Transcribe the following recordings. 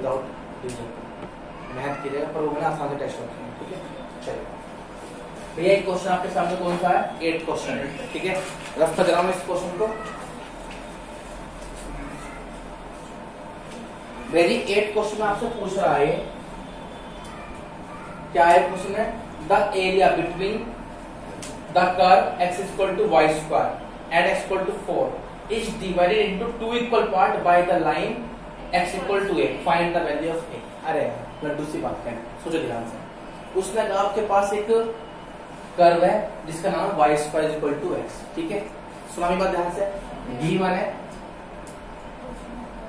Without reason, मेहनत कीजिएगा पर वो मैंने आसान से टेस्ट करते हैं। ठीक है, चलिए भैया एक क्वेश्चन आपके सामने कौन सा है, 8 क्वेश्चन है। ठीक है, रफ कर रहा हूं इस क्वेश्चन को। वेरी 8 क्वेश्चन आपसे पूछ रहा है, क्या है क्वेश्चन है, the area between the curve x equal to y square and x equal to 4 is divided into 2 equal part by the line x equal to 8, find the value of a। अरे लड्डू सी बात है, सोचो ध्यान से। उसने कहा आपके पास एक कर्व है जिसका नाम है y square equal to x। ठीक है, सुना मेरी बात ध्यान से। गिवन है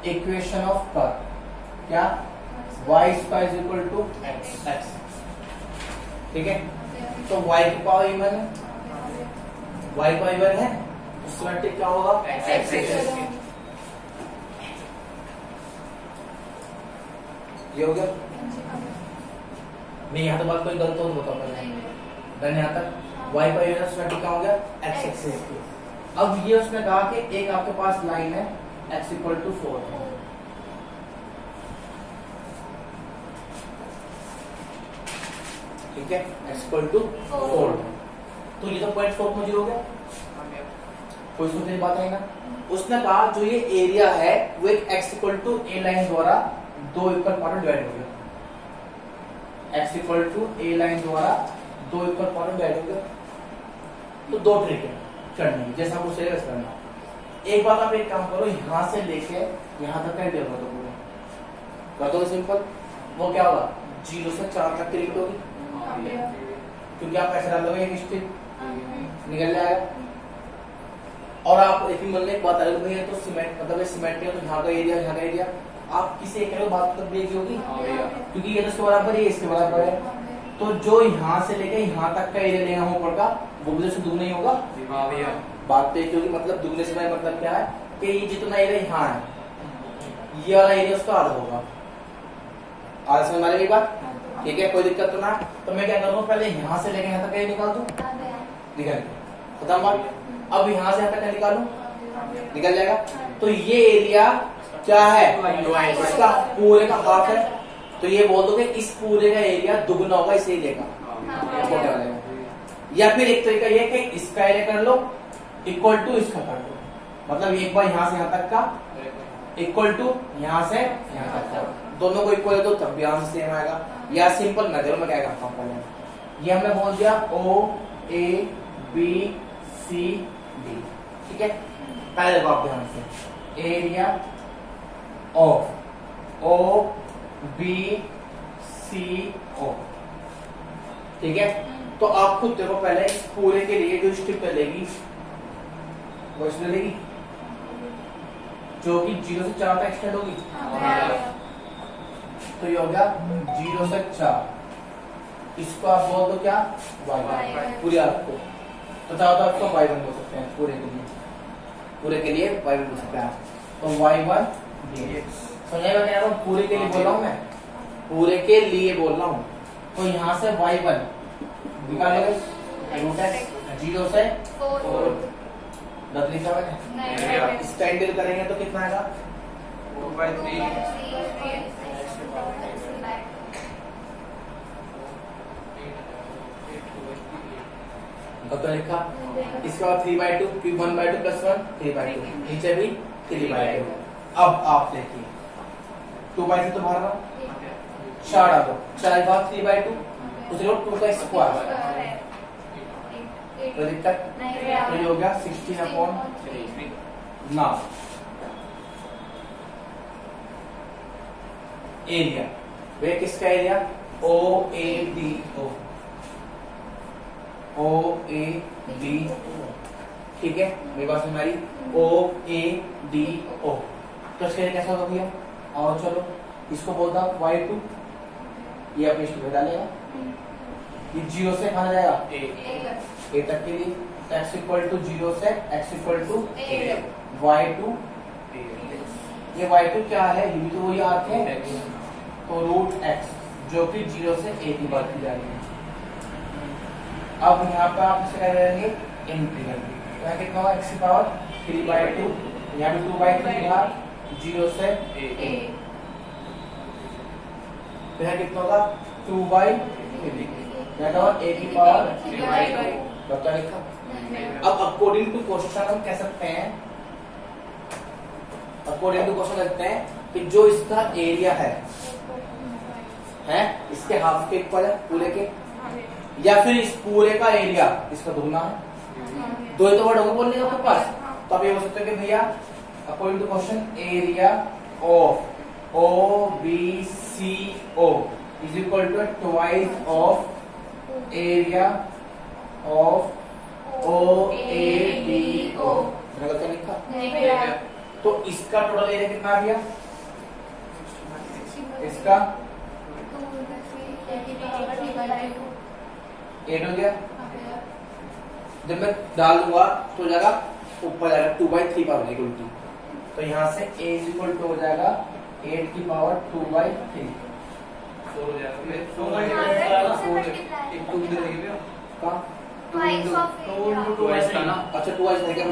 इक्वेशन ऑफ कर्व, क्या y square equal to x। ठीक है, तो y की पावर इवन है, y का इवन है, तो सिमेट्रिक क्या होगा, x। ये हो गया नहीं, यहाँ तो बात कोई गलत हो बताओ पहले, डन यहाँ तक। y का इवन सिमेट्रिक क्या हो गया, x एक्सिस। अब ये उसने कहा कि एक आपके पास लाइन है x इक्वल टू 4, ठीक है, x इक्वल टू 4, तो ये तो पॉइंट 4 में 0 हो गया, कोई सोचने की बात नहीं ना। उसने कहा जो ये एरिया है वो एक x equal to a line द्वारा 2 इक्वल पार्ट में डिवाइड हो गया, x equal to a line द्वारा 2 इक्वल पार्ट में डिवाइड हो गया। तो 2 ट्रिक है करनी है, जैसा आपको सही करना। एक बात आप एक काम करो, यहां से लेके यहां तक का डेवलप कर दो सिंपल। वो क्या होगा, 0 से 4 तक की लिमिट होगी, क्योंकि आप ऐसे डालोगे एक स्ट्रिप निकल जाएगा। और आप एक मन में एक बात अलग भैया, तो सीमेंट मतलब सिमेट्रिक, तो यहाँ का एरिया यहाँ का एरिया, आप किसी एक बात तब भी होगी, क्योंकि ये तो इसके बराबर है, इसके बराबर है। तो जो यहाँ से लेके यहाँ तक का एरिया लेना हो पड़ेगा, वो भी से दुगना ही होगा। बात तो एक होगी, मतलब दुगने से मतलब क्या है कि ये जितना एरिया यहाँ है, ये वाला एरिया उसका आधा होगा। आधा समझ में बात, ठीक है, कोई दिक्कत तो ना। तो मैं क्या करूँगा, पहले यहाँ से लेके यहाँ तक का निकाल दूं, निकल खत्म बात। अब यहाँ से यहाँ तक का निकालू, निकल जाएगा। तो ये एरिया क्या है, इसका पूरे का हाफ है, तो ये बोल दो कि इस पूरे का एरिया दुगना होगा इस एरिया का, छोटे वाले का। या फिर एक तरीका ये कि इसका एरिया कर लो इक्वल टू इसका कर लो, मतलब एक बार यहाँ से यहाँ तक का इक्वल टू यहाँ से यहाँ तक का, दोनों को इक्वल है तो तब भी आंसर सेम आएगा। या सिंपल नजर में क्या करता हूँ, पहले ये हमने बोल दिया O A B C D, ठीक है। पहले देखो आप ध्यान से, area of O B C O, ठीक है। तो आप खुद देखो, पहले इस पूरे के लिए जो स्ट्रिप चलेगी वो चलेगी जो कि 0 से 4 तक एक्सटेंड होगी, तो ये हो गया 0 से 4, इसको आप बोल दो क्या, y पूरे आपको, तो चाहो तो आपको y1 बोल सकते हैं, पूरे के लिए y1 बोल सकते हैं। तो y1 समझाएगा क्या, पूरे के लिए बोल रहा हूँ मैं, पूरे के लिए बोल रहा हूँ। तो यहाँ से y1 निकालोगे, 0 से 4 लिखा हुआ है, इसका इंटीग्रेट करेंगे तो कितना आएगा, 4/3। तो लिखा, इसके बाद 3/2, 1/2 + 1 3/2, नीचे भी 3/2। अब आप देखिए 2/3 तो बाहर 4 डालो, 4 भाग 3/2, उसे 2 का स्क्वायर, तो दिक्कत तो ये हो गया 16/3। ना एरिया, वे किसका एरिया, OADO, ठीक है, मेरी बात समझ आ रही, OADO। तो इसका कैसा होगा भैया, और चलो इसको बोलता हूँ y2, ये अपने स्टूडेंट डालेगा, ये 0 से कहा जाएगा a तक के लिए, x इक्वल टू 0 से x इक्वल टू y2, ये y2 क्या है, ये भी तो वही आते हैं, तो √x जो कि 0 से a की बात की जा रही है। अब यहाँ पे आप इसे क्या करेंगे, इंटीग्रल, तो यहाँ कितना होगा, x की पावर 3/2, यहाँ भी 2/3 भाग 0 से a, तो यहाँ कितना होगा 2/3 a की पावर 3/2 बता लिखा। अब अकॉर्डिंग टू क्वेश्चन हम कह सकते हैं, अकॉर्डिंग टू क्वेश्चन कहते हैं कि जो इसका एरिया है इसके हाफ के इक्वल है पूरे के, या फिर इस पूरे का एरिया इसका दुगना है। दो ही तो वर्ड होगा बोलने का आपके पास, तो आप ये बोल सकते हो कि भैया according to question area of OBCO is equal to twice of area of OABO। मैंने गलत लिखा? तो इसका टोटल एरिया कितना आ गया? इसका 8 हो गया। जब मैं डाल दूंगा तो हो जाएगा ऊपर जाएगा 2/3 पावर की उल्टी, तो यहाँ से a इज इक्वल टू हो जाएगा 8 की पावर 2/3। अच्छा 2 रहेगा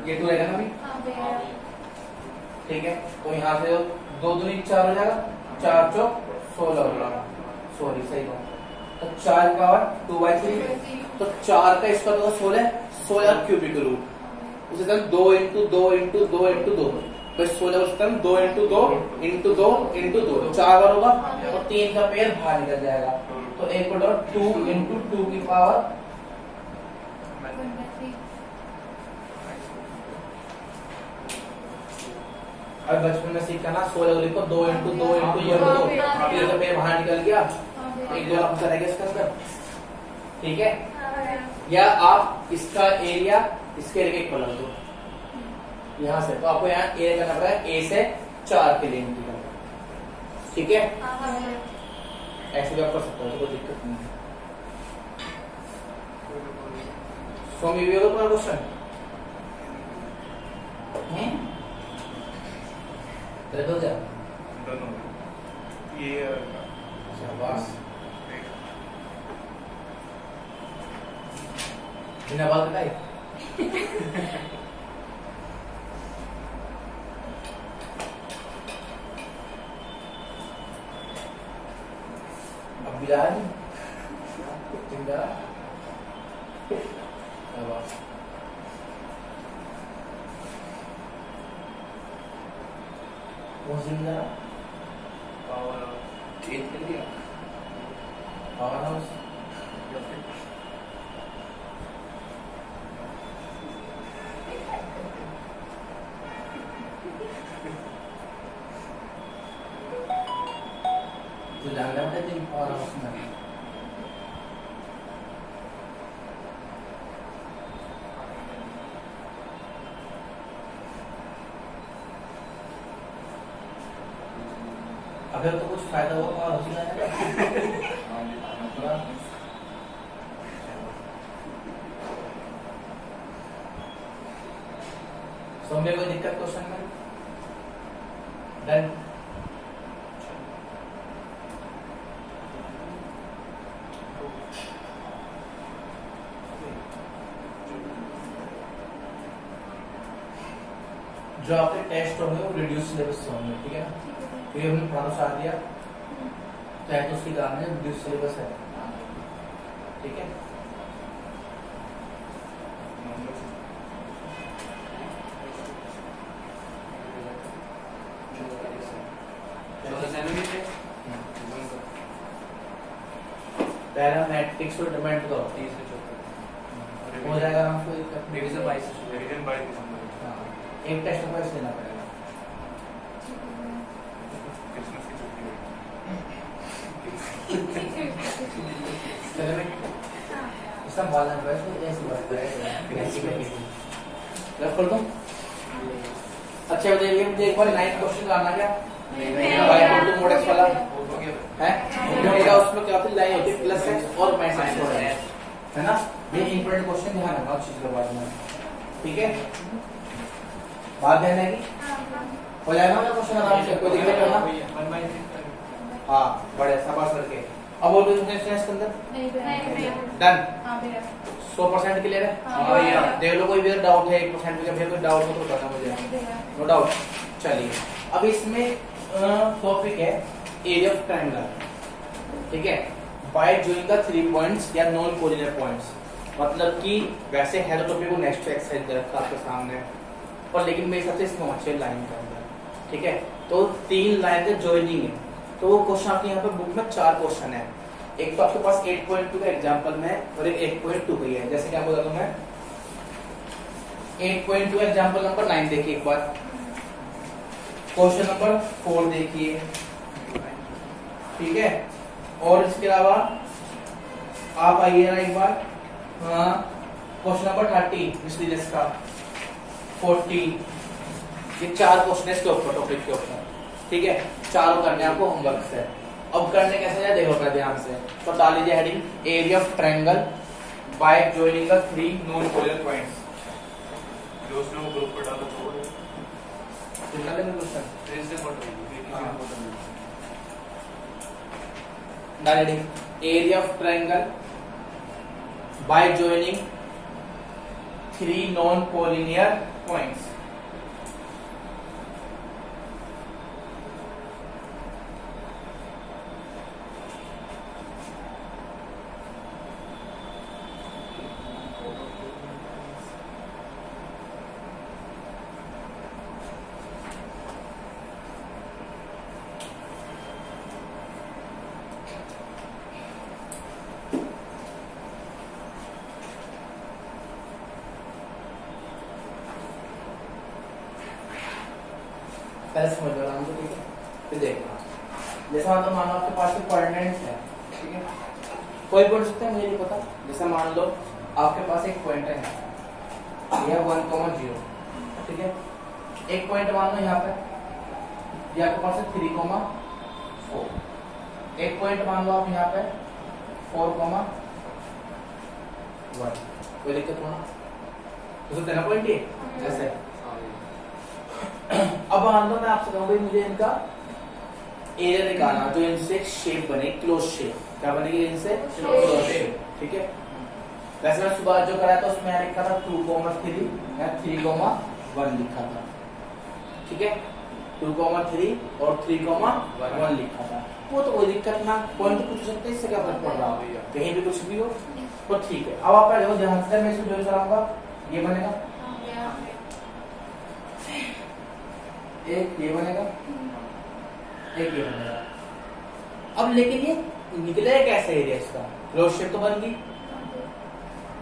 ये 2 रहेगा ना अभी, ठीक है। तो यहाँ से 2 दूनी 4 हो जाएगा, 4 चौक 16 हो जाएगा, सॉरी सही बात। तो 4 की पावर 2/3, तो 4 का इसका तो 16 क्यूबिक रूट, उसे तरह 2 इंटू 2 इंटू 2 इंटू 2, तो 16 उस तरह 2 इंटू 2 इंटू 2 इंटू 2, 4 बार होगा और 3 का पेयर बाहर निकल जाएगा। तो 2 इंटू 2 की पावर अब बचपन में सीखा ना 16 लिखो 2 इंटू 2 इंटू 2 3 का पेयर बाहर निकल गया, एक दो आंसर रहेगा इसका अंदर, ठीक है। या आप इसका एरिया इसके एरिया इक्वल कर दो यहाँ से, तो आपको यहाँ एरिया करना पड़ेगा a से 4 के लिए निकलना, ठीक है। ऐसे भी आप कर सकते हो, कोई दिक्कत नहीं है। स्वामी विवेकानंद क्वेश्चन हो जा ये शाबाश, बिना बात बताए अब बिलाल जिंदा शाबाश। कौन जिंदा पावर पावर हाउस तो जानना पड़ता है पावर हाउस में। अगर तो कुछ फायदा हुआ पावर हाउस में समझे? कोई दिक्कत क्वेश्चन में? डन। जो आपके टेस्ट होंगे वो रिड्यूस सिलेबस से होंगे, ठीक है ना। तो ये हमने पढ़ाना स्टार्ट दिया चाहे तो उसकी कारण है रिड्यूस सिलेबस है, ठीक है। पैरामेट्रिक्स को डिपेंड करो 30 से 34 हो जाएगा आपको डिवीजन बाय दिसंबर। एक टेस्ट का पैसा देना पड़ेगा। संभालना पड़ेगा, ऐसी बात है। रख कर दो। अच्छा बताइए मुझे एक बार 9 क्वेश्चन लाना क्या y मोड एक्स वाला है, मेरा उसमें क्या होती लाइन होती है प्लस एक्स और माइनस एक्स, है ना। ये इंपॉर्टेंट क्वेश्चन ध्यान रखना उस चीज के बारे में, ठीक है। बात ध्यान है हो जाएगा ना क्वेश्चन आराम से, कोई दिक्कत है ना? हाँ बड़े शाबाश करके। अब और कुछ नेक्स्ट इसके अंदर डन 100% क्लियर है। देख लो कोई भी डाउट है 1% में, कोई डाउट हो तो बताना मुझे, नो डाउट। चलिए अब इसमें टॉपिक है एरिया ऑफ ट्रायंगल, ठीक है, बाय जोइंग द 3 पॉइंट्स या नॉन कोलिनियर पॉइंट्स। मतलब कि वैसे है तो टॉपिक को नेक्स्ट एक्सरसाइज दे रखा आपके सामने, पर लेकिन मेरे हिसाब से इसमें अच्छे लाइन का अंदर, ठीक है। तो 3 लाइन के ज्वाइनिंग है, तो वो क्वेश्चन आपके यहाँ पे बुक में 4 क्वेश्चन है। एक तो आपके पास 8.2 का एग्जांपल में और एक 8.2 का है। जैसे क्या बोला था मैं 8.2 एग्जांपल नंबर 9 देखिए एक बार, क्वेश्चन नंबर 4 देखिए, ठीक है। और इसके अलावा आप आइए ना एक बार, हाँ, क्वेश्चन नंबर 30 मिसलिनियस का 40, ये 4 क्वेश्चन है इसके ऊपर, टॉपिक के ऊपर, ठीक है। चारों करने आपको होमवर्क से। अब करने कैसे है देखो अपना ध्यान से। तो डाल लीजिए heading area of triangle bye joining the 3 non collinear points. जो उसने वो ग्रुप पर डाला तो निकाल लेंगे क्वेश्चन, ट्रेस से पढ़ रही है। डाल heading area of triangle bye joining 3 non collinear points. पहले समझ लो आराम से, ठीक है, फिर देखना। जैसा मतलब मान लो आपके पास कोऑर्डिनेट्स है, ठीक है, कोई पॉइंट सकता है मुझे नहीं पता। जैसे मान लो आपके पास एक पॉइंट है, यह 1,0, ठीक है। एक पॉइंट मान लो यहाँ पे, ये आपके पास है 3,4। एक पॉइंट मान लो आप यहाँ पे 4,1। कोई दिक्कत होना तो तेरा पॉइंट ही ऐसे। अब मान लो मैं आपसे कहूँ मुझे इनका एरिया निकालना, तो इनसे एक शेप बने, क्लोज शेप। क्या बनेगी इनसे? क्लोज शेप, ठीक है। वैसे मैं सुबह जो कराया था उसमें लिखा था 2,3 या 3,1 लिखा था, ठीक है। 2,3 और 3,1 लिखा था। वो तो कोई दिक्कत ना, पॉइंट तो पूछ सकते हैं, इससे क्या फर्क पड़ रहा है, कहीं भी कुछ भी हो तो ठीक है। अब आप देखो ध्यान से, मैं इसको ज्वाइन कराऊंगा, ये बनेगा, एक ये बनेगा, एक ये बनेगा। अब लेकिन ये निकलेगा कैसे एरिया इसका? क्लोज शेप तो बन गई।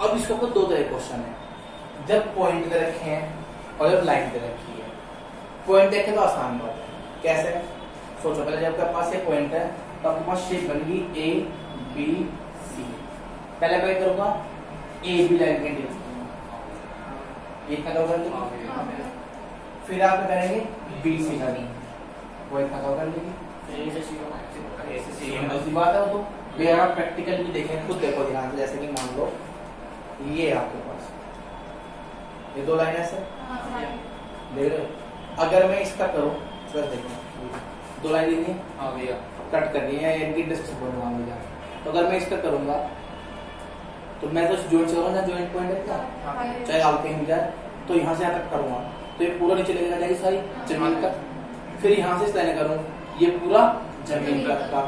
अब इसके ऊपर 2 तरह क्वेश्चन है, जब पॉइंट दे रखे हैं और जब लाइन दे रखी है। पॉइंट देखे तो आसान बात है, कैसे? सोचो पहले, जब आपके पास ये पॉइंट है तो आपके पास शेप बन गई A B C। पहले मैं क्या करूंगा, A B लाइन के लिए ये इतना कवर कर लेंगे, फिर आप क्या करेंगे B C लाइन, वो इतना कवर कर लेंगे। ऐसी बात है। वो तो अगर आप प्रैक्टिकल भी देखें, खुद देखो ध्यान से। जैसे कि मान लो ये आपके पास ये 2 लाइन ऐसे देख रहे हो। अगर मैं इसका करूं, बस देखो 2 लाइन दी हाँ भैया, कट करनी है, इनकी डिस्टेंस बनवा भैया। तो अगर मैं इसका करूंगा तो मैं तो जॉइंट करूंगा ना, जॉइंट पॉइंट है क्या, चाहे आप कहीं जाए, तो यहाँ से यहाँ तक करूंगा तो ये पूरा नीचे लेके जाएगी सारी जमीन तक। फिर यहाँ से इस लाइन करूँ, ये पूरा जमीन तक का।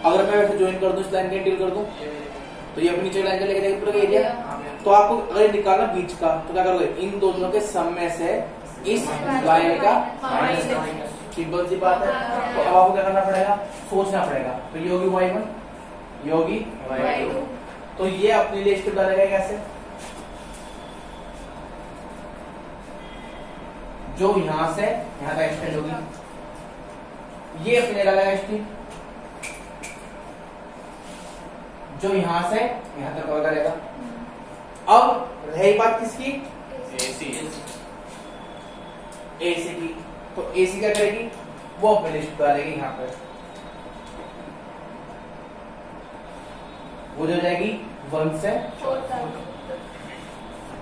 अगर मैं वैसे ज्वाइन कर दूं, इस लाइन के डील कर दूं, तो ये अपनी नीचे लाइन का लेके जाएगी पूरा एरिया। तो आपको अगर निकालना बीच का, तो क्या करोगे, इन दोनों के सम में से इस लाइन का माइनस करेंगे। सिंपल सी बात है। तो अब आपको क्या करना पड़ेगा, सोचना पड़ेगा। तो ये होगी y1, ये होगी y2। तो ये अपने लिए स्टेप डालेगा कैसे, जो यहां से यहां तक एक्सटेंड होगी, ये अपने डालेगा स्टेप, जो यहां से यहां तक कवर करेगा। अब रही बात किसकी, एसी की। तो एसी क्या करेगी, वो अपने लिस्ट डालेगी यहाँ पर, वो जो जाएगी 1 से 4 तक।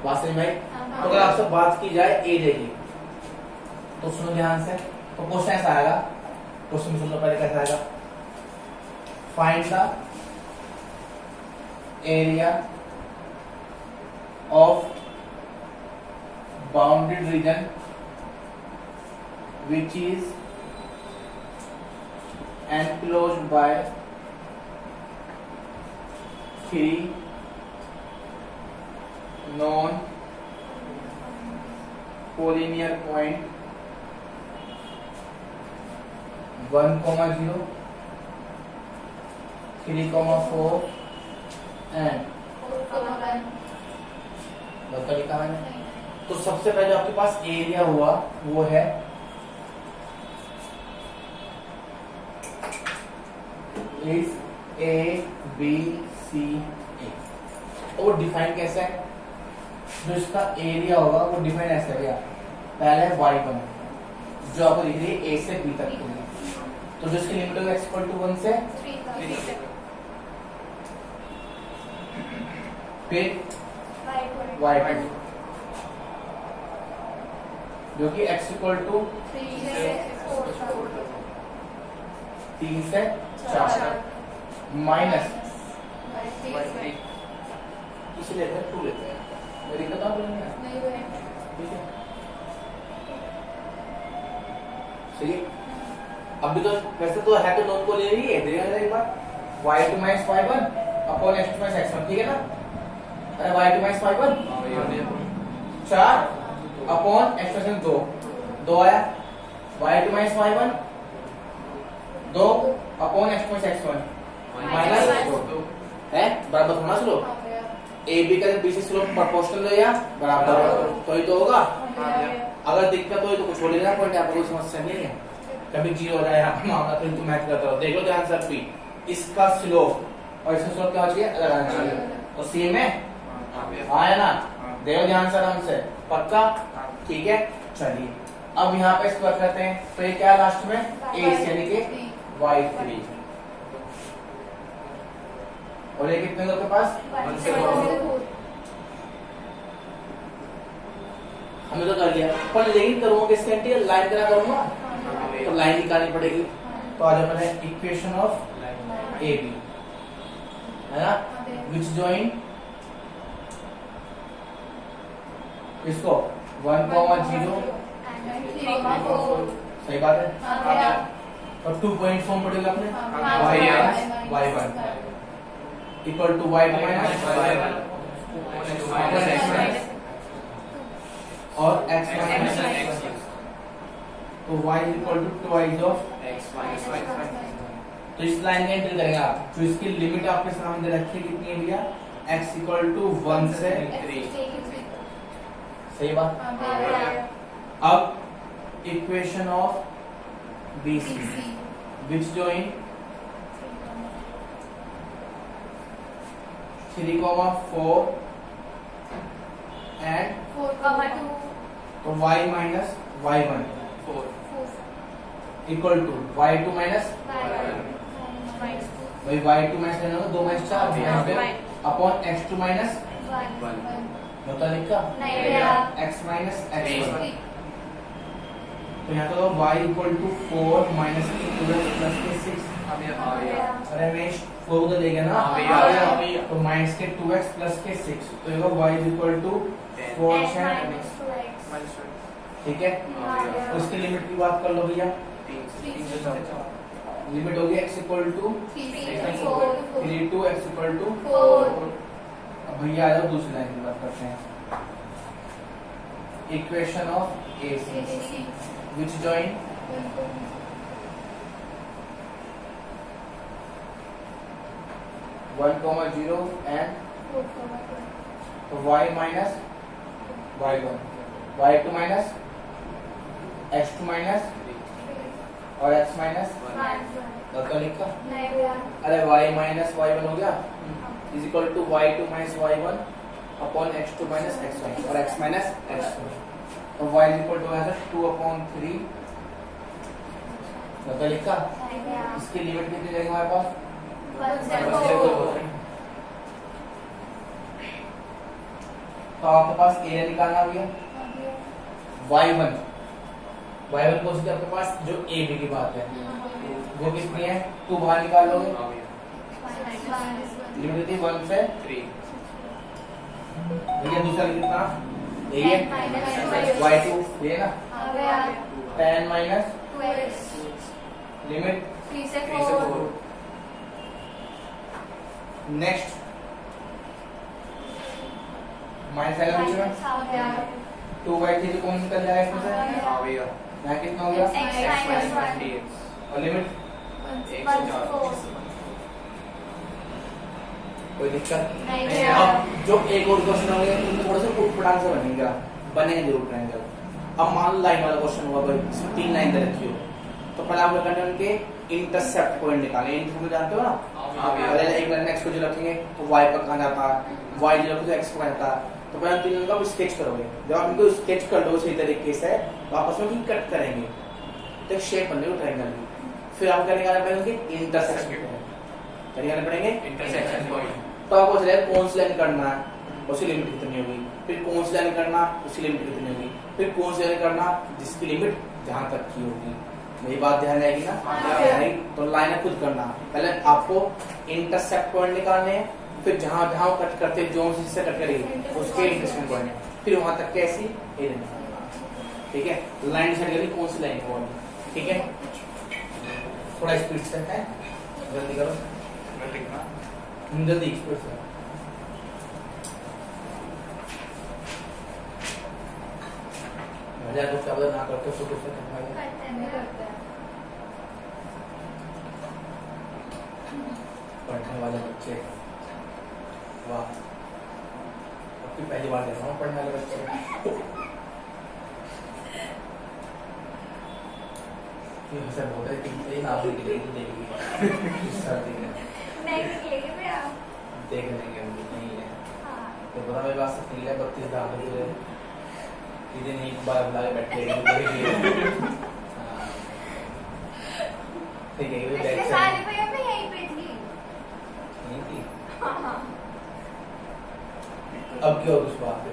बात समझ में आई? तो अगर आपसे बात की जाए एरिया की, तो सुनो ध्यान से। तो क्वेश्चन ऐसा आएगा, क्वेश्चन सुनो पहले कैसा आएगा, find the area of bounded reason which is enclosed by 3 non collinear point 1, 0, 3, 4 and बता लिखा है। तो सबसे पहले जो आपके पास एरिया हुआ वो है इस ए बी सी ए। और वो डिफाइन कैसे है? जो इसका एरिया होगा वो डिफाइन ऐसे है, पहले y1 जो आपको दिख रही है a से b तक के लिए। तो जो इसकी लिमिट होगी x=1 से 3 तक, फिर y2 जो कि x=3 से 4 माइनस इसे लेते हैं 2 लेते हैं। मेरी दिक्कत आप नहीं है, ठीक है सही। अभी तो वैसे तो है तो नॉन को ले रही है, देखिए एक बार y2 - y1 upon x2 - x1, ठीक है ना। अरे y2 - y1 4 अपॉन x2 2 2 आया, y2 - y1 2 upon x2 - x1 minus 2 है बराबर होना स्लोप। ए बी का बी से स्लोप प्रोपोर्शनल है या बराबर, तो ये तो होगा। अगर दिक्कत हो तो कुछ छोड़ लेना पॉइंट, यहाँ पर कोई समस्या नहीं है। कभी जीरो हो जाए यहाँ पर मामला तो इनको मैच करता रहो। देख लो ध्यान से पी इसका स्लोप और इसका स्लोप क्या हो चाहिए, अलग आना चाहिए। तो सेम है आया ना, देखो ध्यान से आराम से, पक्का ठीक है। चलिए अब यहाँ पे स्क्वायर करते हैं, तो ये क्या लास्ट में ए यानी कि y3 और ये कितने लोग के पास 1 से 4 हमने तो कर लिया। पर लेकिन करूंगा किसके इंटीग्रल, लाइन करा करूंगा तो लाइन निकालनी पड़ेगी। तो आज अपने इक्वेशन ऑफ ए बी है ना, विच जॉइन इसको 1, 0 सही बात है। और 2 पॉइंट फॉर्म पड़ेगा अपने y1 equal to y2 minus और x माइनस, तो y equal to 2y of x। तो इस लाइन का एंट्री करेंगे आप, जो इसकी लिमिट आपके सामने रखी है कितनी है भैया, x इक्वल टू 1 से 3, सही बात। अब equation of BC which join 3, 4 and 4, 2 तो y minus y1 4 equal to y2 minus भाई y2 minus 2 minus 4 upon x2 minus 1 बता लिखा x माइनस x1। तो यहाँ तो y equal to 4 minus 2x plus के 6। अरे मैं 4 को लेगा ना, तो माइनस के 2x प्लस के 6, तो ये y इक्वल टू 4 ठीक है। उसकी लिमिट की बात कर लो भैया, लिमिट होगी x equal to 3 to x equal to 4। अब भैया आ जाओ दूसरी लाइन की बात करते हैं, equation of AC which join 1, 0 and तो y minus y1, y2 minus x2 minus और x minus बता लिखा। अरे y minus y1 हो गया is equal to y2 minus y1 upon x2 minus x1 और x minus x2। तो y is equal to 2/3 बता लिखा। इसकी लिमिट कितनी रहेगी हमारे पास, तो आपके पास एरिया निकालना भी है y1 को उसके आपके पास जो ए बी की बात है वो कितनी है, 2 बाहर निकाल लोगे, लिमिट थी 1 से 3। भैया दूसरा कितना ये y2 ये ना 10 माइनस लिमिट 3 से 3 से 4 4 नेक्स्ट माइनस आएगा बीच में, आ गया 2/3 कौन निकल जाएगा इसमें से, आ गया यहाँ कितना हो गया, x x minus 1 20x और लिमिट 1 से 1 से 4 कोई दिक्कत नहीं नहीं। है। अब जो एक और क्वेश्चन होंगे उनमें थोड़ा सा उठपटांग से बनेगा, बनेंगे जरूर ट्रायंगल। अब मान लो लाइन वाला क्वेश्चन हुआ भाई, 3 लाइन दे रखी हो, तो पहले आपको करना है उनके इंटरसेप्ट पॉइंट निकालने। इंटरसेप्ट जानते हो ना, पहले एक लाइन x को जो रखेंगे तो y पर कहाँ जाता है, y जो रखोगे तो x पर जाता है, तो पहले तीन लाइन का आप स्केच करोगे। जब आप इनको स्केच कर लो सही तरीके से तो आपस में कट करेंगे तो एक शेप बन जाएगी ट्रायंगल की। फिर आपको क्या निकालना पड़ेगा उनके इंटरसेक्शन पॉइंट, क्या निकालने पड़ेंगे इंटरसेक्शन पॉइंट। तो आपको चलेगा कौन सी लाइन करना है, उसकी लिमिट कितनी होगी, फिर कौन सी लाइन करना उसकी लिमिट कितनी होगी, फिर कौन सी लाइन करना जिसकी लिमिट जहां तक की होगी। मेरी बात ध्यान रहेगी ना, राइट? तो लाइन खुद करना, पहले आपको इंटरसेक्ट पॉइंट निकालने हैं, फिर जहां जहां कट करते जो जिससे कट करेगी उसके इंटरसेक्शन पॉइंट, फिर वहां तक कैसी एरिया निकालना। ठीक है, लाइन डिसाइड करेगी कौन सी लाइन है, ठीक है? थोड़ा स्पीड से है, जल्दी करो, जल्दी स्पीड से। मजा तो क्या बता ना करते फोटो से करते हैं पढ़ने वाले बच्चे, वाह, आपकी पहली बार देख रहा हूँ पढ़ने वाले बच्चे। ये हंसा बहुत है कि ये ना भी देखेगी सर्दी में नहीं निकलेंगे भैया देख लेंगे हम, नहीं है हाँ तो बता मेरे पास निकले 32 दाम निकले, इधर नहीं एक बार बुला के बैठे हैं। हाँ। ठीक है, ये बैठ सारी भैया मैं यहीं पे थी नहीं थी, हाँ अब क्यों उस बात पे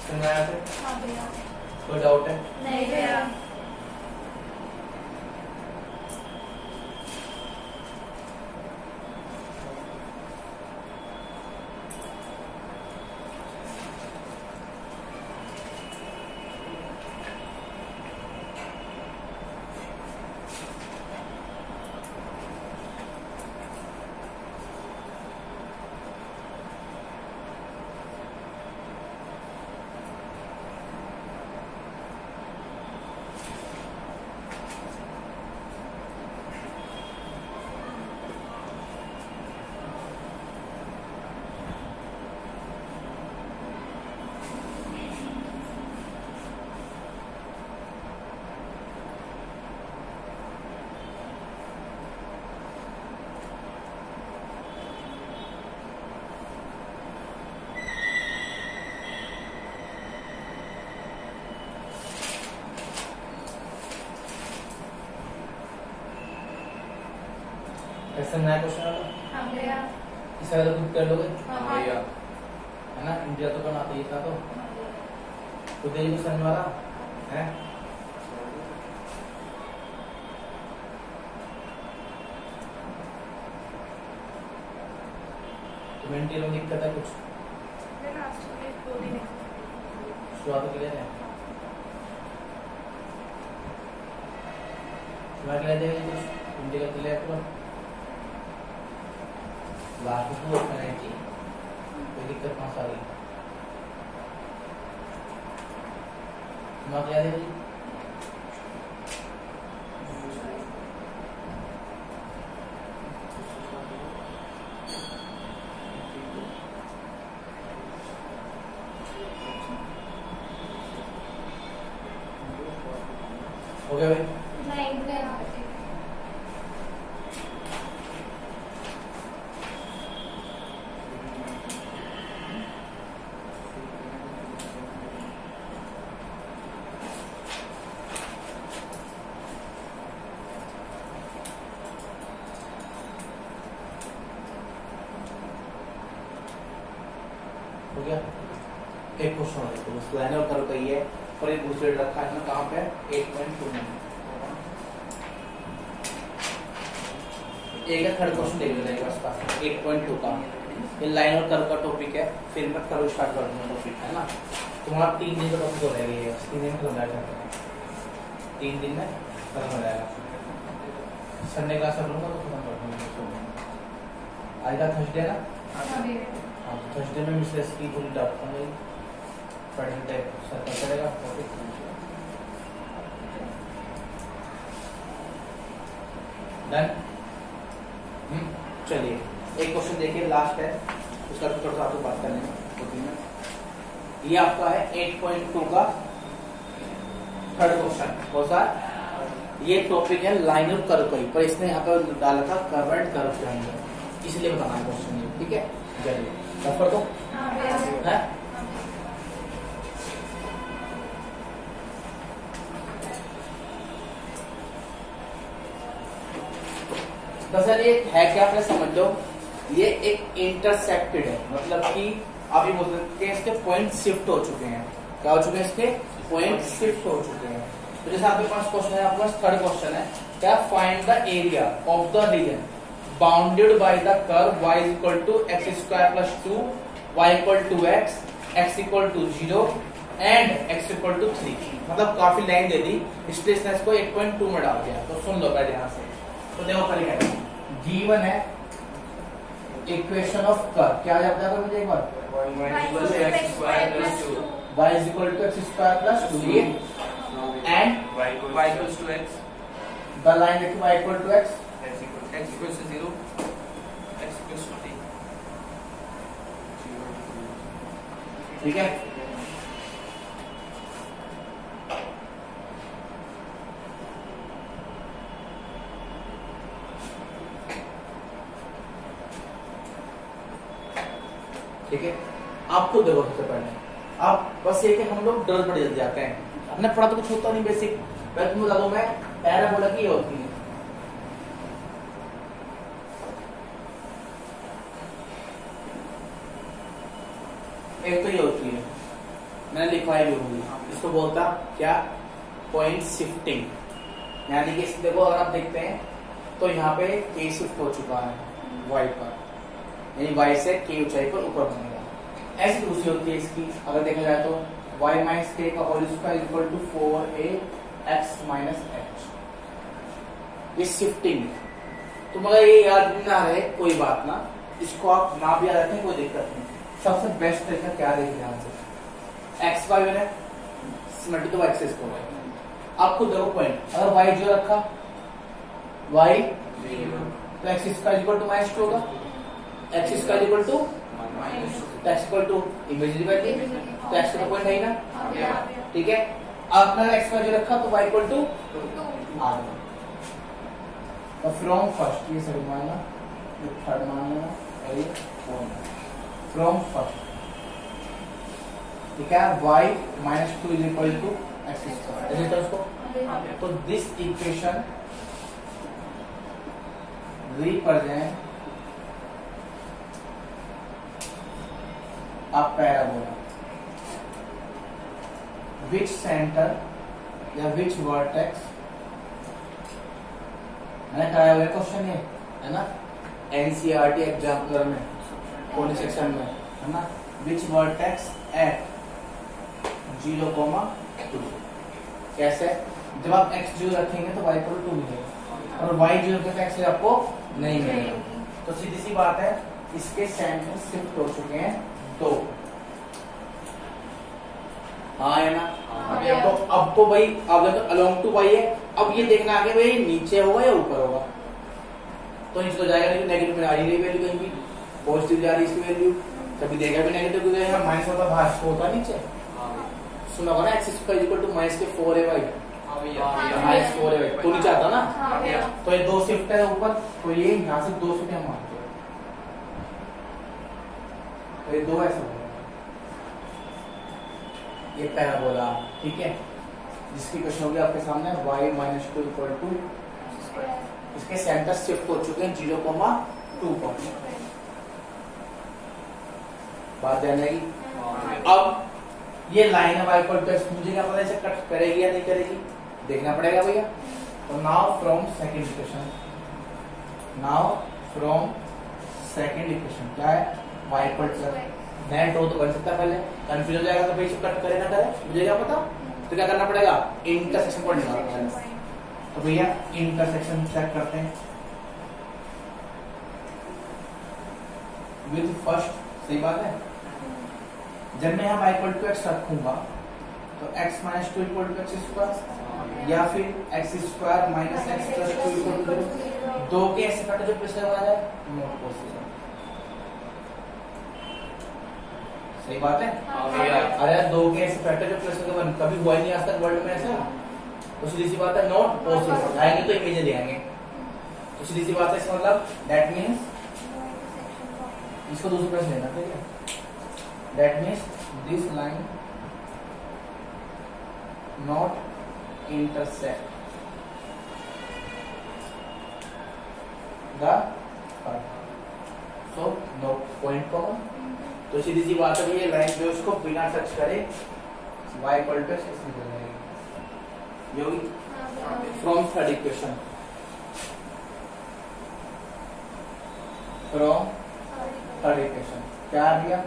समझ आया? हाँ भैया कोई डाउट है? नहीं भैया ऐसा नया क्वेश्चन आता हाँ भैया इस वाला खुद कर लोगे, हाँ भैया है ना? इंडिया तो बनाते ही था, तो खुद ही क्वेश्चन वाला है। कमेंट में दिक्कत है कुछ, मैं लास्ट में 2 दिन शुरुआत क्लियर है, शुरुआत क्लियर है कुछ हिंदी का क्लियर तो लास्ट में वो करने की कोई दिक्कत कहाँ से आ रही, शुरुआत क्लियर है जी? हो गया भाई? नहीं भैया हो गया। एक क्वेश्चन है तो बस लाइन और कर्व का ही है और एक दूसरे रखा है ना कहाँ पे 8.2 में। एक थर्ड क्वेश्चन देख लेते हैं इसका 8.2 का। ये लाइन और कर्व का टॉपिक है, फिर मैं कर्व स्टार्ट कर दूंगा टॉपिक है ना। तुम्हारा 3 दिन का टॉपिक हो जाएगा ये, 3 दिन खत्म हो जाएगा, 3 दिन में खत्म हो जाएगा। संडे क्लास कर लूंगा तो खत्म कर दूंगा। आज का थर्सडे ना, हाँ थर्सडे में मिसेस की पूरी डाट होंगी, फ्राइडे सर्कल करेगा टॉपिक। डन। चलिए एक क्वेश्चन देखिए, लास्ट है, उसका थोड़ा सा आपको बात कर लेंगे। ये आपका है 8.2 का थर्ड क्वेश्चन। कौन सा? ये टॉपिक है लाइन और कर्व का ही, पर इसने यहाँ पर डाला था कर्व एंड कर्व के अंदर, इसलिए बताना है क्वेश्चन ये, ठीक है। चलिए रफ कर दो है। दरअसल ये है क्या, आपने समझ लो, ये एक इंटरसेप्टेड है, मतलब कि आप ये बोल सकते हैं इसके पॉइंट शिफ्ट हो चुके हैं। क्या हो चुके हैं? इसके पॉइंट शिफ्ट हो चुके हैं। तो जैसे आपके पास क्वेश्चन है, आपके पास थर्ड क्वेश्चन है, क्या? Find the area of the region bounded by the curve y equal to x square plus 2, y equal to x equal to 0 and x equal to 3। मतलब काफी लाइन दे दी, इसलिए इसने इसको 8.2 में डाल दिया। तो सुन लो पहले यहाँ से, तो देखो पहले गिवन है इक्वेशन ऑफ कर्व, क्या आ जाता है मुझे एक बार, y equal to x square plus 2, y equal to x square plus 2 ये and y equal to x, the line देखो y equal to x x equal to 0, x equal to 3, ठीक है। ठीक है, आपको देखो सबसे पहले, आप बस ये कि हम लोग डर पड़ जाते हैं, हमने पढ़ा तो कुछ होता नहीं बेसिक। मैं तुम्हें बता दूं, मैं पैराबोला की होती है, एक तो ये होती है, मैंने लिखवाई भी होगी, इसको बोलता क्या? Point shifting. यानी कि देखो अगर आप देखते हैं तो यहाँ पे के शिफ्ट हो चुका है y पर, यानी y से k ऊंचाई पर ऊपर बनेगा। ऐसी दूसरी होती है इसकी, अगर देखा जाए तो y माइनस k का whole square equal to 4ax minus h। ये शिफ्टिंग। तो मगर ये याद नहीं ना रहे कोई बात ना, इसको आप ना भी याद रखें कोई दिक्कत नहीं। सबसे बेस्ट तरीका क्या देखें ध्यान से, x y मैंने मल्टी तो एक्सेस को आप खुद देखो पॉइंट, अगर y जो रखा y तो x square equal to minus 2 होगा, x square equal to x equal to imaginary value, तो x का पॉइंट है ही ना, ठीक है। आपने x स्क्वायर जो रखा तो y इक्वल टू आ गया। तो फ्रॉम फर्स्ट ये सभी मानना, ये थर्ड मानना और ये फोर्थ, फ्रॉम फर्स्ट, ठीक है। y माइनस 2 is equal to x square, उसको तो this equation represent a parabola which center या which vertex, मैंने कराया हुआ क्वेश्चन ये है ना एनसीईआरटी एग्जाम्पलर में कौन सेक्शन में है ना, which vertex at 0,2। कैसे? जब आप x 0 रखेंगे तो y इक्वल टू 2 मिलेगा और y 0 रखेंगे तो x आपको नहीं मिलेगा। तो सीधी सी बात है, इसके सेंटर शिफ्ट हो चुके हैं तो हाँ है ना। अब तो भाई अब तो अलोंग टू वाई है, अब ये देखना आगे भाई नीचे होगा या ऊपर होगा, तो नीचे तो जाएगा, लेकिन नेगेटिव में आ रही है वैल्यू, कहीं भी पॉजिटिव जा रही है इसकी वैल्यू, कभी देखा भी नेगेटिव क्योंकि यहाँ माइनस होता बाहर को होता नीचे, सुना होगा ना x square equal to minus के 4 है भाई, माइनस 4 है भाई, तो नीचे आता ना। तो ये 2 शिफ्ट है ऊपर, तो ये यहाँ से 2 शिफ्ट हम मानते हैं, तो ये 2 ऐसा होगा, ये पैराबोला, ठीक है, जिसकी क्वेश्चन होगी आपके सामने y माइनस 2 इक्वल टू, इसके सेंटर शिफ्ट हो चुके हैं 0,2 पर। बात ध्यान रहेगी। अब ये लाइन है y इक्वल टू x, मुझे क्या पता है इसे कट करेगी या नहीं करेगी, देखना पड़ेगा भैया। तो now from second equation, now from second equation क्या है, y इक्वल टू नेट रो तो बन सकता है, पहले कंफ्यूज हो जाएगा तो भाई इसको कट करे ना करे, मुझे क्या पता। तो क्या करना पड़ेगा, इंटरसेक्शन पॉइंट निकालना पड़ेगा। तो भैया इंटरसेक्शन चेक करते हैं विद फर्स्ट, सही बात है। जब मैं यहाँ y इक्वल टू x रखूंगा तो x minus two equal to x square या फिर x स्क्वायर minus x plus two equal to 0, दो के ऐसे फैक्टर जो प्लस लगा जाए नॉट पॉसिबल, सही बात है। अरे दो के ऐसे फैक्टर जो प्लस लगा कभी हुआ ही नहीं आज तक वर्ल्ड में ऐसा, तो सीधी सी बात है नॉट पॉसिबल, आएंगे तो इमेज देंगे, तो सीधी सी बात है इसका मतलब दैट मींस इसको दूसरे पास लेना, ठीक है। That means this line not intersect the so no point common. तो सीधी सी बात है ये लाइन जो उसको बिना टच करे y इक्वल टू x निकल जाएगी, ये होगी from third equation, from third equation क्या आ गया,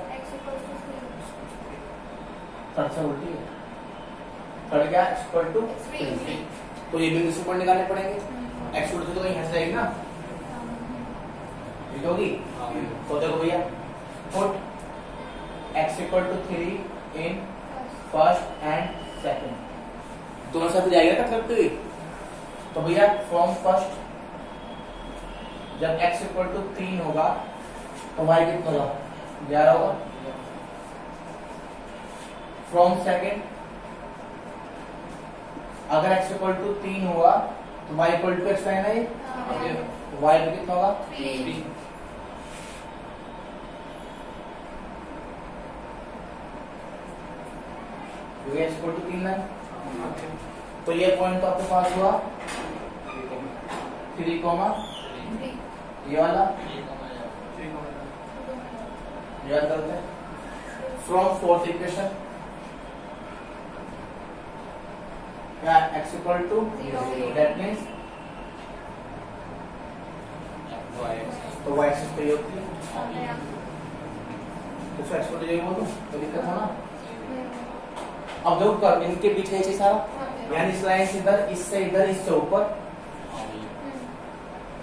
थर्ड से उल्टी है, थर्ड क्या x इक्वल टू 3, तो ये बिंदु से पॉइंट निकालने पड़ेंगे, x उल्टी तो कहीं हंस जाएगी ना, ठीक होगी। तो देखो भैया put x equal to 3 in first and second, दोनों साथ जाएगा कट करते हुए। तो भैया फ्रॉम फर्स्ट जब x इक्वल टू 3 होगा तो y कितना होगा, 11 होगा। फ्रॉम सेकंड अगर x इक्वल टू 3 हुआ तो y इक्वल टू x है, तो y कितना होगा 3। x इक्वल टू 3 है, तो ये पॉइंट तो आपके पास हुआ 3, ये वाला याद करते हैं। फ्रॉम फोर्थ इक्वेशन क्या x equal to 0, that means तो y एक्सिस पे होती है, तो x को ले बोलो तो दिक्कत है ना। अब देखो कर इनके बीच है ये सारा, यानी इस लाइन से इधर, इससे इधर, इससे ऊपर,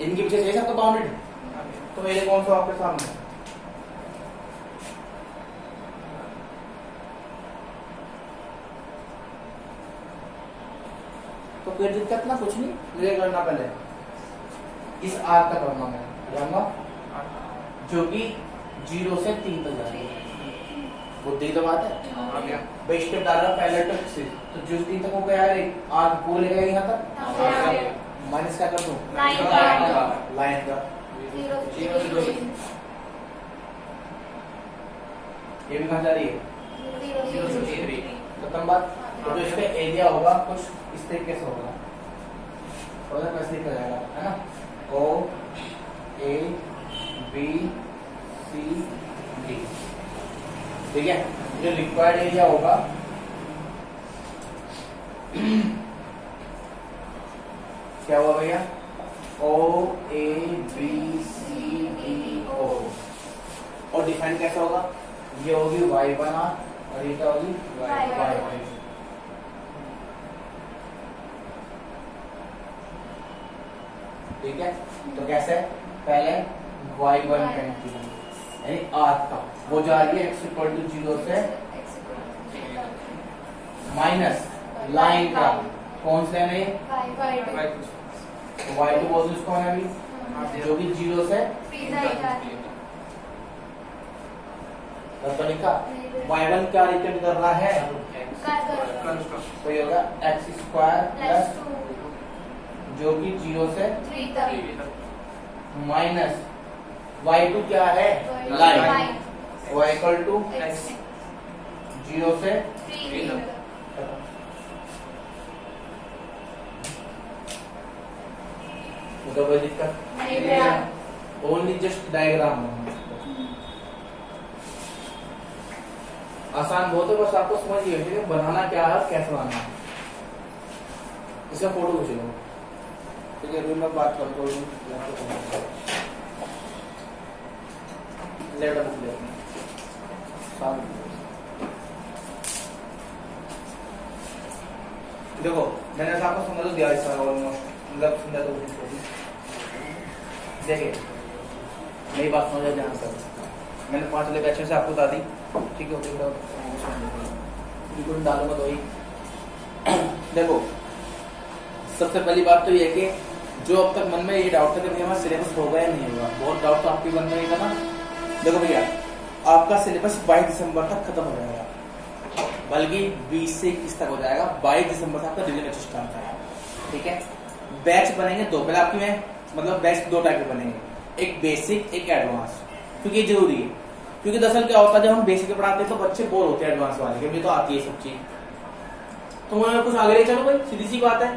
इनके पीछे ये सबका बाउंडेड, तो मेरे कौन सा आपके सामने, तो फिर दिक्कत ना कुछ नहीं, मुझे करना पहले इस आर्क का करना मैं जाऊंगा जो कि 0 से 3 तक जाएगा, बुद्धि तो बात है। बेस स्टेप डाल रहा पहले टच से, तो जो 3 तक हो गया है आर्क को लेगा यहाँ तक, माइनस क्या कर दूं लाइन का 0 से 2, ये भी कहाँ जा रही है 0 से 3, खत्म बात। तो जो इसका एरिया होगा कुछ इस तरीके से होगा, थोड़ा सा कैसे निकल जाएगा, है ना, O A B C D, ठीक है। जो रिक्वायर्ड एरिया होगा क्या हुआ भैया, O A B C D O, और डिफाइन कैसा होगा, ये होगी y1 और ये क्या होगी y1, ठीक है। तो कैसे, पहले y1 कंटिन्यू यानी आर्क का वो जा रही है x इक्वल टू 0 से माइनस लाइन का कौन सा है y2 बोल इसको है अभी, जो कि 0 से तो लिखा y1 क्या रिप्रेजेंट कर रहा है, तो ये होगा x स्क्वायर प्लस जो कि 0 से 3 माइनस y2 क्या है लाइन, y इक्वल टू 0 से 3, तो कोई दिक्कत नहीं, ओनली जस्ट डायग्राम आसान बहुत है, बस आपको समझ लिया कि बनाना क्या है, कैसे बनाना है। इसका फोटो खींच लो, ठीक है। अभी मैं बात करता हूँ, लेटर बुक ले देखो, मैंने आपको समझ दिया इसका ऑलमोस्ट, मतलब समझा तो देखिए मेरी बात समझ ध्यान से। मैंने 5 लेक्चर से आपको बता दी, ठीक है। बिल्कुल डालूंगा तो ही देखो, सबसे पहली बात तो ये है कि जो अब तक मन में ये डाउट था कि हमारा सिलेबस होगा या नहीं होगा, बहुत डाउट तो आपके मन में ही था ना। देखो भैया, आपका सिलेबस 22 दिसंबर तक खत्म हो जाएगा, बल्कि 20 से 21 तक हो जाएगा। 22 दिसंबर से आपका रिविजन बैच स्टार्ट है, ठीक है। बैच बनेंगे दो, पहले आपकी में मतलब बैच 2 टाइप के बनेंगे, एक बेसिक एक एडवांस, क्योंकि ये जरूरी है। क्योंकि दरअसल क्या होता है, जब हम बेसिक पढ़ाते हैं तो बच्चे बोर होते हैं एडवांस वाले के, मुझे तो आती है सब चीज, तो उन्होंने कुछ आगे ले चलो भाई, सीधी सी बात है।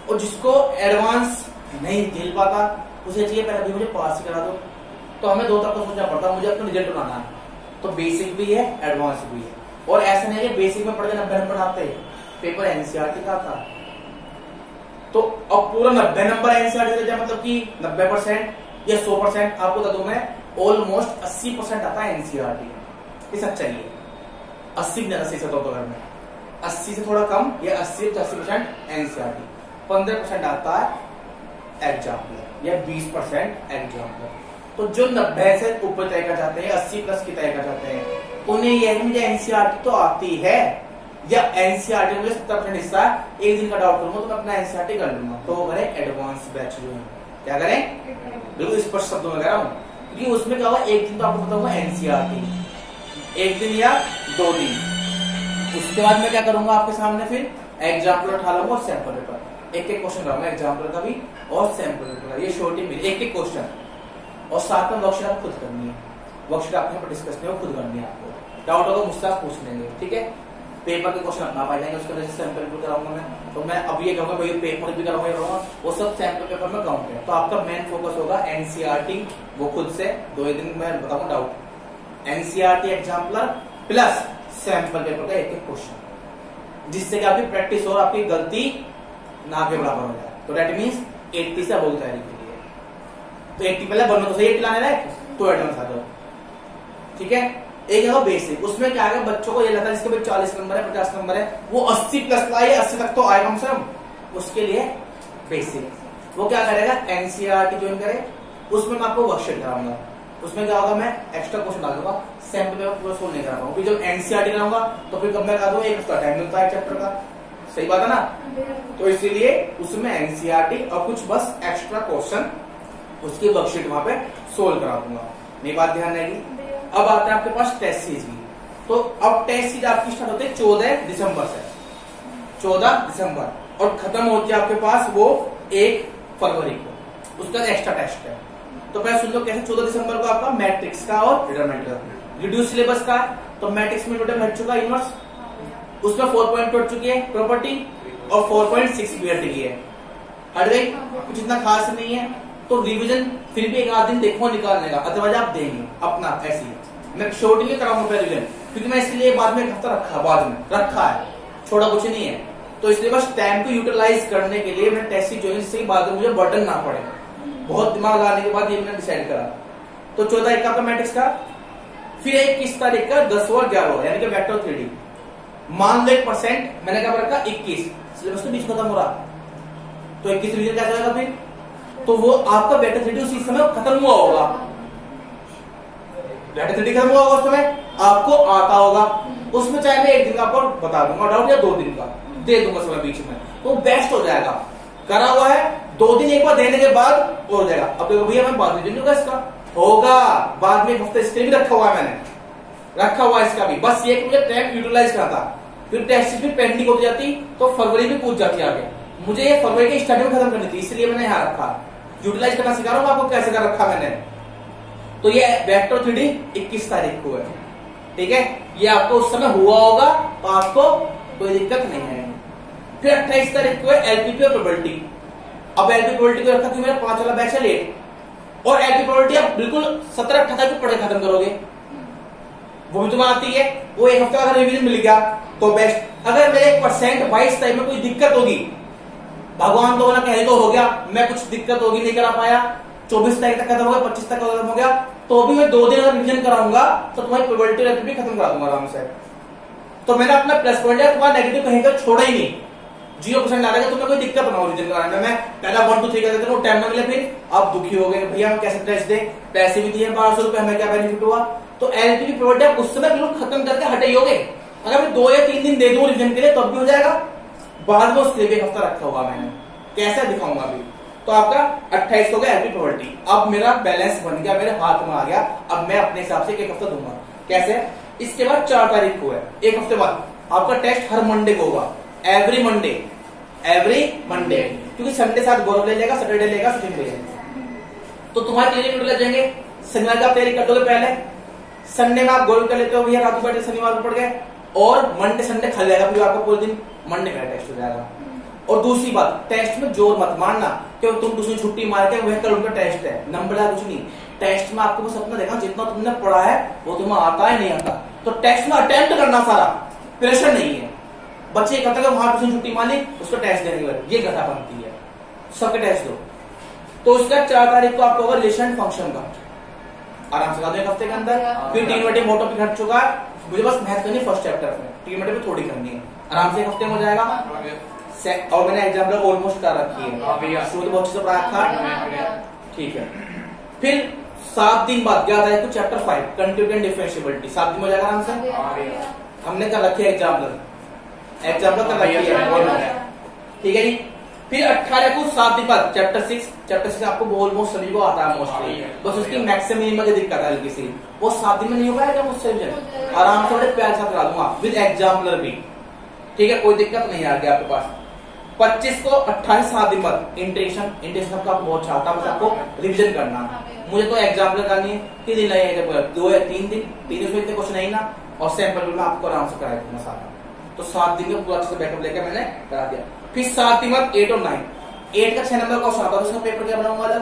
और जिसको एडवांस नहीं झेल पाता उसे चाहिए पहले भी मुझे पास करा दो, तो हमें 2 तक को सोचना पड़ता है, मुझे अपना रिजल्ट बनाना है। तो बेसिक भी है एडवांस भी है, और ऐसा नहीं है कि बेसिक में पढ़ के 90 नंबर आते हैं, पेपर एनसीईआरटी का था तो अब पूरा 90 नंबर एनसीईआरटी का, मतलब कि 90% या 100%, आपको बता दूं मैं ऑलमोस्ट 80% आता है एनसीईआरटी, ये सच्चाई है। 80 ज्यादा सही से तो अगर में 80 से थोड़ा कम या 80 से 80% एनसीईआरटी, 15% आता है एग्जाम्पल या 20% एग्जाम्पल। तो जो 90 से ऊपर तय कर जाते हैं, 80 प्लस की तय कर जाते हैं, उन्हें यह है कि मुझे एनसीईआरटी तो आती है, या एनसीईआरटी में मुझे 70% हिस्सा एक दिन का डाउट करूंगा तो मैं अपना एनसीईआरटी कर लूंगा, तो वो करें एडवांस बैच जो है, क्या करें, बिल्कुल स्पष्ट शब्दों में कह रहा हूं। क्योंकि उसमें क्या होगा, एक दिन तो आपको पता होगा एनसीईआरटी, एक दिन या 2 दिन, उसके बाद मैं क्या करूंगा आपके सामने फिर एग्जाम्पल उठा लूंगा और सैंपल पेपर, एक एक क्वेश्चन कराऊंगा एग्जाम्पल का भी और सैंपल पेपर का, ये छोटी मेरी एक एक क्वेश्चन, और साथ में वर्कशीट आप खुद करनी है, वर्कशीट आपके ऊपर डिस्कस नहीं हो, खुद करनी है आपको, डाउट होगा मुझसे आप पूछ लेंगे, ठीक है। पेपर के क्वेश्चन अपना पाई जाएंगे, उसके वजह से सैंपल पेपर कराऊंगा मैं, तो मैं अब ये कहूंगा भाई पेपर भी कराऊंगा, वो सब सैंपल पेपर में काउंट है। तो आपका मेन फोकस होगा एनसीईआरटी, वो खुद से 2 दिन में बताऊंगा doubt, NCERT exemplar plus sample paper का एक एक क्वेश्चन, जिससे कि आपकी प्रैक्टिस और आपकी गलती ना के बराबर हो जाए। तो दैट मीन्स 80 से अबव तैयारी के लिए, तो 80 पहले बनना तो सही, 80 लाने लायक तो एडवांस आ जाओ, ठीक है। एक है बेसिक, उसमें क्या है, बच्चों को ये लगता है जिसके भाई 40 नंबर है 50 नंबर है, वो 80 प्लस लाए, 80 तक तो आए कम से कम, उसके लिए बेसिक वो क्या करेगा, एनसीईआरटी ज्वाइन करे, उसमें मैं आपको वर्कशीट कराऊंगा, उसमें क्या होगा, मैं एक्स्ट्रा क्वेश्चन डाल दूंगा, सैंपल पेपर पूरा सोल्व नहीं करा पाऊंगा, जब एनसीईआरटी कराऊंगा तो फिर कब मैं करा दूंगा, 1 हफ्ता टाइम मिलता है चैप्टर का, सही बात है ना। तो इसीलिए उसमें एनसीईआरटी और कुछ बस एक्स्ट्रा क्वेश्चन उसकी वर्कशीट वहां पे सोल्व करा दूंगा, मेरी बात ध्यान रहेगी। अब आते हैं आपके पास टेस्ट सीरीज की, तो अब टेस्ट सीरीज आपकी स्टार्ट होती है 14 दिसंबर से, 14 दिसंबर, और खत्म होती है आपके पास वो 1 फरवरी को, उसका एक्स्ट्रा टेस्ट है। तो पहले सुन लो कैसे, 14 दिसंबर को आपका मैट्रिक्स का और डिटरमिनेंट का रिड्यूस सिलेबस का, तो मैट्रिक्स में टोटल हट चुका इनवर्स, उसमें 4 पॉइंट हट चुकी है प्रॉपर्टी, और 4.6 भी हट गई है, हट गई, कुछ इतना खास नहीं है। तो रिवीजन फिर भी 1 आध दिन देखो निकालने का, अदरवाइज आप देंगे अपना ऐसी, मैं शॉर्टली कराऊंगा पहले रिवीजन, क्योंकि मैं इसलिए बाद में 1 हफ्ता बाद में रखा है, छोड़ा कुछ नहीं है, तो इसलिए बस टाइम को यूटिलाइज करने के लिए मैंने टेस्ट सीरीज ज्वाइन, जिससे बाद में मुझे बर्डन ना पड़े, बहुत दिमाग लगाने के बाद ये मैंने डिसाइड करा। तो 14 का मैट्रिक्स का, फिर 21 तारीख का 10 और 11 यानी कि वेक्टर 3D, मान लो 1% मैंने क्या रखा 21, सिलेबस तो बीच खत्म हो रहा, तो 21 रिवीजन कैसा होगा फिर, तो वो आपका वेक्टर 3D उसी समय खत्म हुआ होगा, वेक्टर 3D खत्म हुआ होगा उस समय आपको आता होगा, उसमें चाहे मैं 1 दिन का आपको बता दूंगा डाउट, या 2 दिन का दे दूंगा समय बीच में, तो बेस्ट हो जाएगा। करा हुआ है 2 दिन एक बार देने के बाद हो जाएगा। अब देखो भैया मैं बाद में इसका होगा, बाद में 1 हफ्ते इसके लिए भी रखा हुआ है, मैंने रखा हुआ है इसका भी, बस ये मुझे टाइम यूटिलाइज करना था, फिर टेस्ट भी पेंडिंग हो जाती तो फरवरी में पूछ जाती आगे, मुझे ये फरवरी के स्टार्टिंग में खत्म करनी थी, इसलिए मैंने यहाँ रखा, यूटिलाइज करना सिखा रहा हूँ आपको कैसे कर रखा मैंने। तो ये वेक्टर 3D 21 तारीख को है, ठीक है, ये आपको उस समय हुआ होगा तो आपको कोई दिक्कत नहीं है। फिर 28 तारीख को है एलपीपी और प्रोबेबिलिटी। अब एलपी प्रोबेबिलिटी को रखा क्योंकि मेरा 5 वाला बैच है लेट, और एलपी प्रोबेबिलिटी आप बिल्कुल 17-18 को पढ़े खत्म करोगे, वो भी तुम्हें आती है, वो एक हफ्ते का रिवीजन मिल गया तो बेस्ट। अगर मेरे परसेंट 22 तारीख में कोई दिक्कत होगी, भगवान तो ना कहे तो हो गया, मैं कुछ दिक्कत होगी नहीं करा पाया, 24 तारीख तक खत्म हो गया, 25 तक खत्म हो गया, तो भी मैं 2 दिन अगर रिवीजन कराऊंगा तो तुम्हारी प्रोबेबिलिटी रेट भी खत्म करा दूंगा आराम से। तो मैंने अपना प्लस पॉइंट है, तुम्हारा नेगेटिव कहीं का छोड़ा ही नहीं, 0% आ रहा है, तुम्हें कोई दिक्कत ना हो रिवीजन कराने में। पहला 1 2 3 कर देते हो, टाइम ना मिले, फिर आप दुखी हो गए भैया हम कैसे टेस्ट दे, पैसे भी दिए 1200 रुपए, हमें क्या बेनिफिट हुआ। तो एलपी की प्रोबेबिलिटी आप उस समय बिल्कुल खत्म करके हटे ही होगे। अगर मैं 2 या 3 दिन दे दूं रिवीजन के लिए तब भी हो जाएगा, बाद में उसके लिए एक हफ्ता रखा हुआ मैंने, कैसे दिखाऊंगा अभी। तो आपका 28 हो गया एलपी प्रोबेबिलिटी। अब मेरा बैलेंस बन गया, मेरे हाथ में आ गया, अब मैं अपने हिसाब से एक हफ्ता दूंगा। कैसे? इसके बाद 4 तारीख को है, एक हफ्ते बाद आपका टेस्ट हर मंडे को होगा, एवरी मंडे क्योंकि संडे साथ गौरव ले लेगा, सैटरडे लेगा, सचिन लेगा। तो तुम्हारे तैयारी लग जाएंगे, शनिवार का तैयारी कर दोगे पहले, संडे में आप गौरव कर लेते हो भैया रात को बैठे शनिवार को पड़ गए, और मंडे संडे खा जाएगा फिर आपका पूरे दिन, मंडे का टेस्ट हो जाएगा। और दूसरी बात, टेस्ट में जोर मत मारना कि तुम दूसरी छुट्टी मार के वह कल उनका टेस्ट है, नंबर है कुछ नहीं। टेस्ट में आपको बस अपना देखना जितना तुमने पढ़ा है वो तुम्हें आता है नहीं आता, तो टेस्ट में अटेम्प्ट करना सारा, प्रेशर नहीं है। बच्चे कहते हैं वहां दूसरी छुट्टी मान ली उसको टेस्ट देने के बाद, ये कथा बनती है, सबके टेस्ट दो। तो उसका 4 तारीख को आपको होगा रिलेशन फंक्शन का, आराम से एक हफ्ते के अंदर। फिर 3 बटे मोटो पे घट चुका है, मुझे बस मैथ करनी फर्स्ट चैप्टर में, 3 बटे पे थोड़ी करनी है, आराम से एक हफ्ते में हो जाएगा। और मैंने एग्जाम्पल ऑलमोस्ट कर रखी है, शुरू बहुत अच्छे से पढ़ा था, ठीक है। फिर 7 दिन बाद 11 तारीख को चैप्टर 5 कंटीन्यूटी एंड डिफरेंशिएबिलिटी, 7 दिन हो जाएगा आराम से। हमने कर रखी है एग्जाम्पल कर रखी है, ठीक है जी। फिर 18 को 7 दिन बाद चैप्टर 6 आपको ऑलमोस्ट सभी को आता है मोस्टली, बस उसकी मैक्सिमम में दिक्कत है हल्की सी, वो 7 दिन में नहीं हो पाएगा मुझसे, आराम से बड़े प्यार से करा दूंगा विद एग्जाम्पलर भी, ठीक है, कोई दिक्कत नहीं आ गया आपके पास। 25 को 28 7 दिन बाद इंट्रेक्शन का बहुत चाहता है, आपको रिवीजन करना, मुझे तो एग्जाम्पल करनी है, 3 दिन लगेगा, 2 या 3 दिन, 3 दिन में कुछ नहीं ना, और सैंपल में आपको आराम से करा दूंगा सारा। तो 7 दिन का पूरा अच्छे से बैकअप लेकर मैंने करा दिया। फिर 7 दिन बाद 8 और 9, 8 का 6 नंबर का आता है, उसका पेपर क्या बनाऊंगा अलग,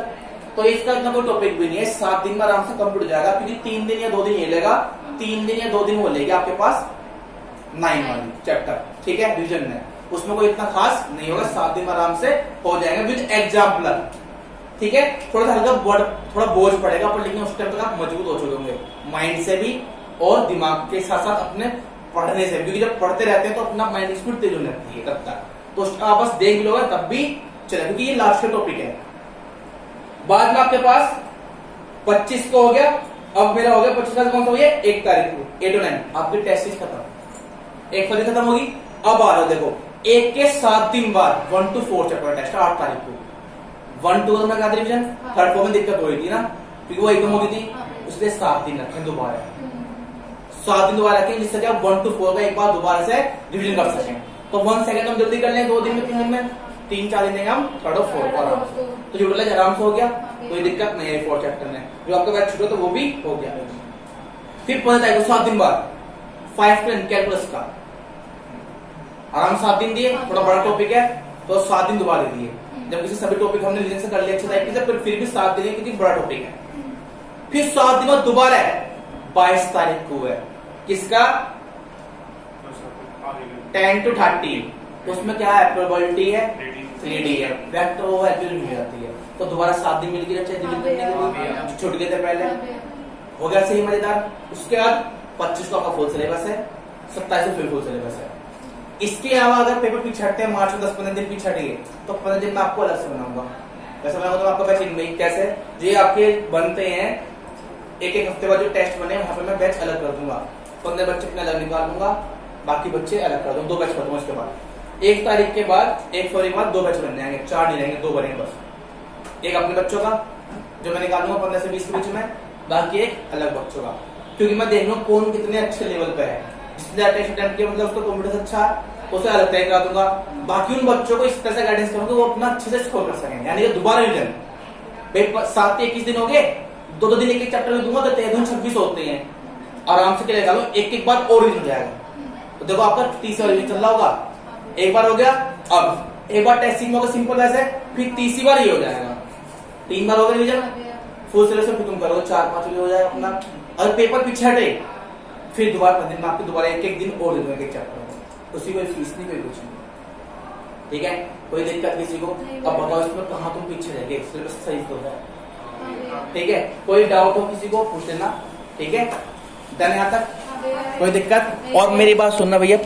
तो इसका इतना कोई टॉपिक भी नहीं है, 7 दिन में आराम से कंप्लीट हो जाएगा, क्योंकि 3 दिन या 2 दिन ये लेगा, 3 दिन या 2 दिन वो लेगी आपके पास 9 वाली चैप्टर, ठीक है, रिवीजन में उसमें कोई इतना खास नहीं होगा, 7 दिन में आराम से हो जाएगा विद एग्जाम्पलर, ठीक है। थोड़ा सा हल्का थोड़ा बोझ पड़ेगा पर, लेकिन उस टाइम तक आप मजबूत हो चुके होंगे माइंड से भी और दिमाग के साथ साथ अपने पढ़ने से, क्योंकि जब पढ़ते रहते हैं तो अपना माइंड स्पीड तेज होने लगती है तब तक, तो आप बस देख लोगे तब भी चलेगा, क्योंकि ये लास्ट का टॉपिक है। बाद में आपके पास 25 को हो गया, अब मेरा हो गया 25 का कौन सा हो गया 1 तारीख को 8 और 9 आपकी टेस्ट सीरीज खत्म, 1 तारीख खत्म होगी। अब आ रहा देखो 1 के 7 दिन बाद 1 to 4 चैप्टर टेस्ट 8 तारीख को, 1 2 में क्या रिवीजन, 3rd 4 में दिक्कत हो रही थी ना, क्योंकि वो एकदम होगी थी, इसलिए 7 दिन रखें दोबारा, 7 दिन दोबारा रखें, जिससे क्या 1 to 4 का एक बार दोबारा से रिवीजन कर सकें। तो 1 सेकंड हम जल्दी कर लें, 2 दिन में 3 दिन में 3-4 दिन हम 3rd और 4th आराम से, तो यूटिलाइज आराम से हो गया, कोई दिक्कत नहीं है 4th चैप्टर में, जो आपका बैच छूटा तो वो भी हो गया। फिर 15 तारीख को 7 दिन बाद 5 10 कैलकुलस का आराम 7 दिन दिए, थोड़ा बड़ा टॉपिक है तो 7 दिन दोबारा दिए, जब किसी सभी टॉपिक हमने रिवीजन से कर लिया अच्छे तरीके से, फिर भी 7 दिन क्योंकि बड़ा टॉपिक है। फिर 7 दिन बाद दोबारा है 22 तारीख को है, किसका 10 to 30, तो उसमें क्या है प्रोबेबिलिटी है 3D है, वेक्टर वो एक्चुअली मिल जाती है, तो दोबारा 7 दिन मिल गई, छूट गए थे पहले, हो गया सही मजेदार। उसके बाद 25 को आपका फुल सिलेबस है, 27 को फिर फुल सिलेबस है। इसके अलावा अगर पेपर पीछे हटते हैं मार्च में 10-15 दिन पीछे हटेंगे तो 15 दिन में आपको अलग से बनाऊंगा, वैसे बनाऊंगा तो आपका बैच इनमें कैसे जो ये आपके बनते हैं एक हफ्ते बाद जो टेस्ट बने वहां पे मैं बैच अलग कर दूंगा, 15 बच्चे अपने अलग निकाल दूंगा, बाकी बच्चे अलग कर दूंगा, 2 बैच कर दूंगा। उसके बाद 1 तारीख के बाद 1 फरवरी के बाद 2 बैच बन जाएंगे, 4 नहीं रहेंगे, 2 बनेंगे बस, एक अपने बच्चों का जो मैं निकालूंगा 15 से 20 के बीच में, बाकी एक अलग बच्चों का, क्योंकि मैं देख लूँ कौन कितने अच्छे लेवल पे है, जिसने टेस्ट अटेम्प्ट किया मतलब उसका कॉन्फिडेंस अच्छा है, उसे अलग तय करा दूंगा, बाकी उन बच्चों को इस तरह से गाइडेंस करूंगा वो अपना अच्छे से स्कोर कर सकें, यानी कि दोबारा रिवीजन 7 से 21 दिन हो गए, 2 दिन एक चैप्टर में दूंगा तो 26 होते हैं, आराम से क्या निकालो एक बार और रिवीजन हो जाएगा, तो देखो आपका 30 रिवीजन चल रहा होगा, एक बार हो गया, अब एक बार टेस्टिंग होगा सिंपल वैसे, फिर तीसरी बार ये हो जाएगा, 3 बार होगा रिवीजन, फुल सिलेबस फिर तुम करोगे 4-5 हो जाएगा अपना। अगर पेपर पीछे हटे फिर दोबारा दिन में आपको दोबारा एक दिन और दे दूंगा एक चैप्टर में, उसकी कोई फीस नहीं, कोई कुछ नहीं, ठीक है। कोई दिक्कत किसी को? अब बताओ इसमें कहाँ तुम पीछे रह गए, सिलेबस सही तो है, ठीक है। कोई डाउट हो किसी को पूछ लेना, ठीक है। डन यहाँ तक? कोई दिक्कत? और मेरी बात सुनना भैया।